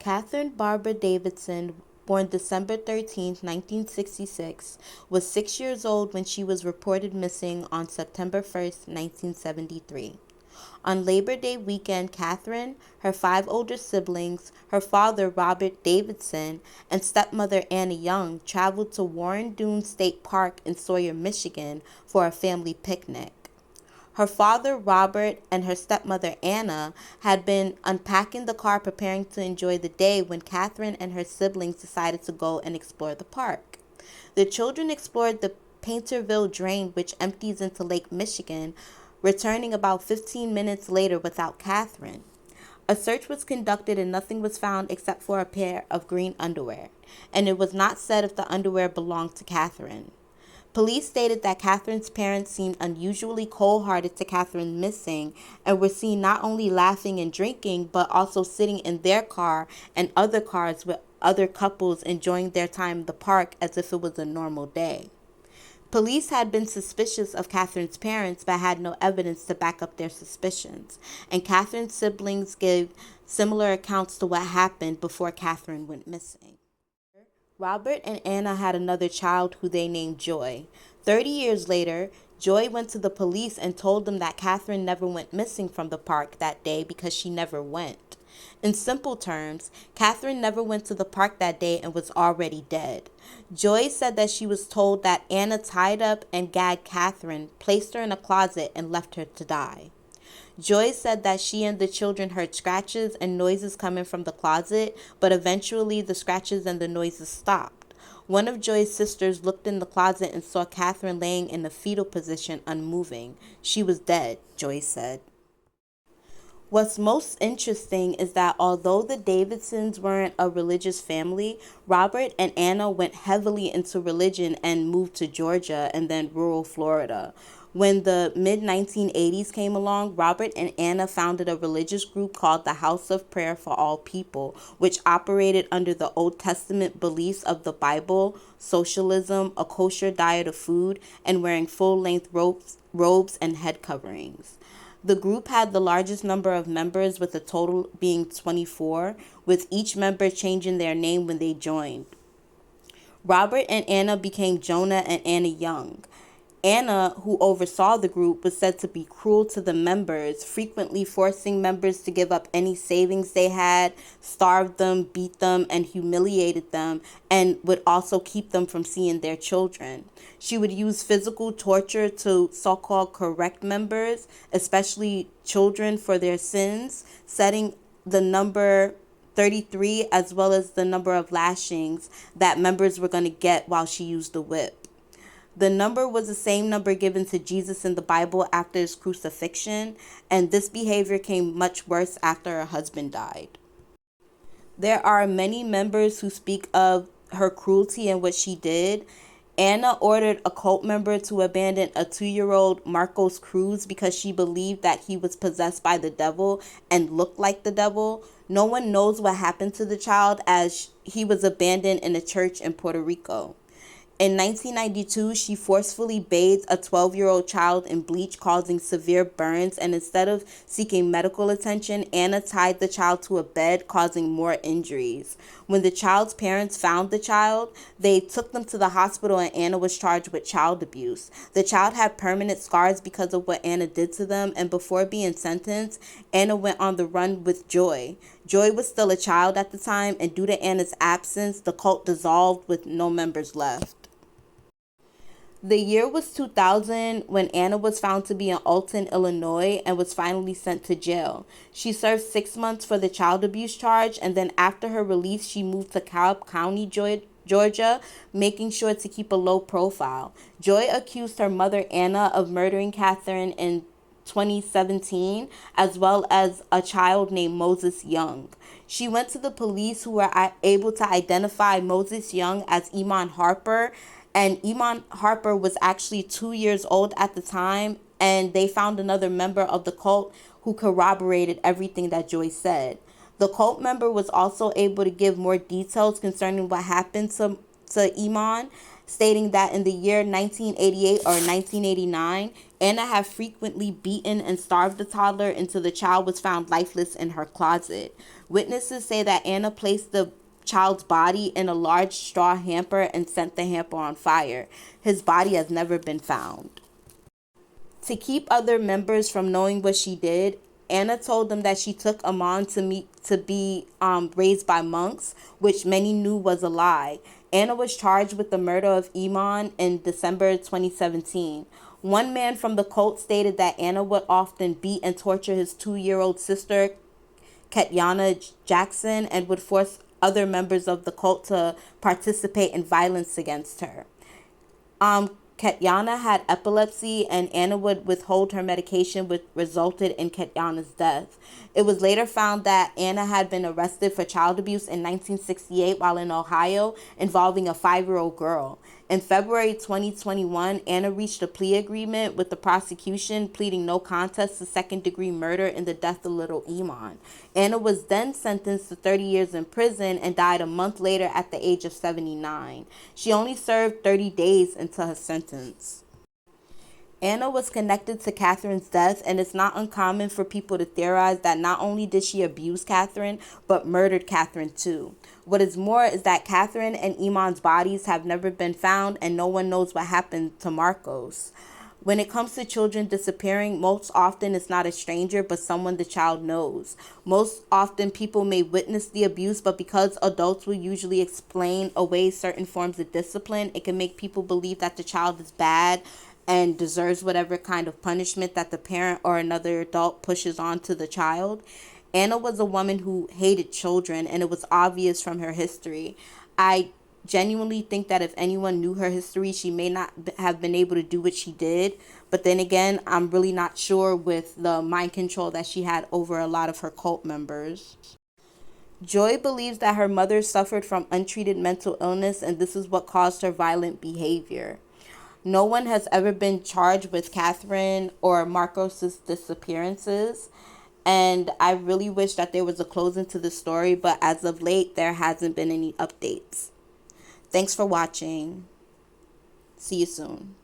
Catherine Barbara Davidson, born December 13, 1966, was 6 years old when she was reported missing on September 1st, 1973. On Labor Day weekend, Catherine, her five older siblings, her father, Robert Davidson, and stepmother, Anna Young, traveled to Warren Dunes State Park in Sawyer, Michigan for a family picnic. Her father, Robert, and her stepmother, Anna, had been unpacking the car preparing to enjoy the day when Catherine and her siblings decided to go and explore the park. The children explored the Painterville Drain, which empties into Lake Michigan, returning about 15 minutes later without Catherine. A search was conducted and nothing was found except for a pair of green underwear, and it was not said if the underwear belonged to Catherine. Police stated that Catherine's parents seemed unusually cold-hearted to Catherine missing and were seen not only laughing and drinking, but also sitting in their car and other cars with other couples enjoying their time in the park as if it was a normal day. Police had been suspicious of Catherine's parents but had no evidence to back up their suspicions, and Catherine's siblings gave similar accounts to what happened before Catherine went missing. Robert and Anna had another child who they named Joy. 30 years later, Joy went to the police and told them that Catherine never went missing from the park that day because she never went. In simple terms, Catherine never went to the park that day and was already dead. Joy said that she was told that Anna tied up and gagged Catherine, placed her in a closet, and left her to die. Joy said that she and the children heard scratches and noises coming from the closet, but eventually the scratches and the noises stopped. One of Joy's sisters looked in the closet and saw Catherine laying in a fetal position, unmoving. She was dead, Joy said. What's most interesting is that although the Davidsons weren't a religious family, Robert and Anna went heavily into religion and moved to Georgia and then rural Florida. When the mid-1980s came along, Robert and Anna founded a religious group called the House of Prayer for All People, which operated under the Old Testament beliefs of the Bible, socialism, a kosher diet of food, and wearing full-length robes and head coverings. The group had the largest number of members, with a total being 24, with each member changing their name when they joined. Robert and Anna became Jonah and Anna Young. Anna, who oversaw the group, was said to be cruel to the members, frequently forcing members to give up any savings they had, starved them, beat them, and humiliated them, and would also keep them from seeing their children. She would use physical torture to so-called correct members, especially children, for their sins, setting the number 33 as well as the number of lashings that members were going to get while she used the whip. The number was the same number given to Jesus in the Bible after his crucifixion, and this behavior came much worse after her husband died. There are many members who speak of her cruelty and what she did. Anna ordered a cult member to abandon a 2-year-old Marcos Cruz because she believed that he was possessed by the devil and looked like the devil. No one knows what happened to the child, as he was abandoned in a church in Puerto Rico. In 1992, she forcefully bathed a 12-year-old child in bleach, causing severe burns, and instead of seeking medical attention, Anna tied the child to a bed, causing more injuries. When the child's parents found the child, they took them to the hospital, and Anna was charged with child abuse. The child had permanent scars because of what Anna did to them, and before being sentenced, Anna went on the run with Joy. Joy was still a child at the time, and due to Anna's absence, the cult dissolved with no members left. The year was 2000 when Anna was found to be in Alton, Illinois, and was finally sent to jail. She served 6 months for the child abuse charge, and then after her release, she moved to Cobb County, Georgia, making sure to keep a low profile. Joy accused her mother, Anna, of murdering Catherine in 2017, as well as a child named Moses Young. She went to the police, who were able to identify Moses Young as Iman Harper, and Iman Harper was actually 2 years old at the time, and they found another member of the cult who corroborated everything that Joy said. The cult member was also able to give more details concerning what happened to Iman, stating that in the year 1988 or 1989, Anna had frequently beaten and starved the toddler until the child was found lifeless in her closet. Witnesses say that Anna placed the child's body in a large straw hamper and set the hamper on fire. His body has never been found. To keep other members from knowing what she did, Anna told them that she took Amon to be raised by monks, which many knew was a lie. Anna was charged with the murder of Iman in December 2017. One man from the cult stated that Anna would often beat and torture his 2-year-old sister, Katyana Jackson, and would force other members of the cult to participate in violence against her. Katyana had epilepsy, and Anna would withhold her medication, which resulted in Katyana's death. It was later found that Anna had been arrested for child abuse in 1968 while in Ohio, involving a 5-year-old girl. In February 2021, Anna reached a plea agreement with the prosecution, pleading no contest to second-degree murder in the death of little Iman. Anna was then sentenced to 30 years in prison and died a month later at the age of 79. She only served 30 days into her sentence. Anna was connected to Catherine's death, and it's not uncommon for people to theorize that not only did she abuse Catherine, but murdered Catherine too. What is more is that Catherine and Iman's bodies have never been found, and no one knows what happened to Marcos. When it comes to children disappearing, most often it's not a stranger, but someone the child knows. Most often people may witness the abuse, but because adults will usually explain away certain forms of discipline, it can make people believe that the child is bad and deserves whatever kind of punishment that the parent or another adult pushes onto the child. Anna was a woman who hated children, and it was obvious from her history. I genuinely think that if anyone knew her history, she may not have been able to do what she did. But then again, I'm really not sure with the mind control that she had over a lot of her cult members. Joy believes that her mother suffered from untreated mental illness, and this is what caused her violent behavior. No one has ever been charged with Catherine or Marcos's disappearances, and I really wish that there was a closing to the story, but as of late, there hasn't been any updates. Thanks for watching. See you soon.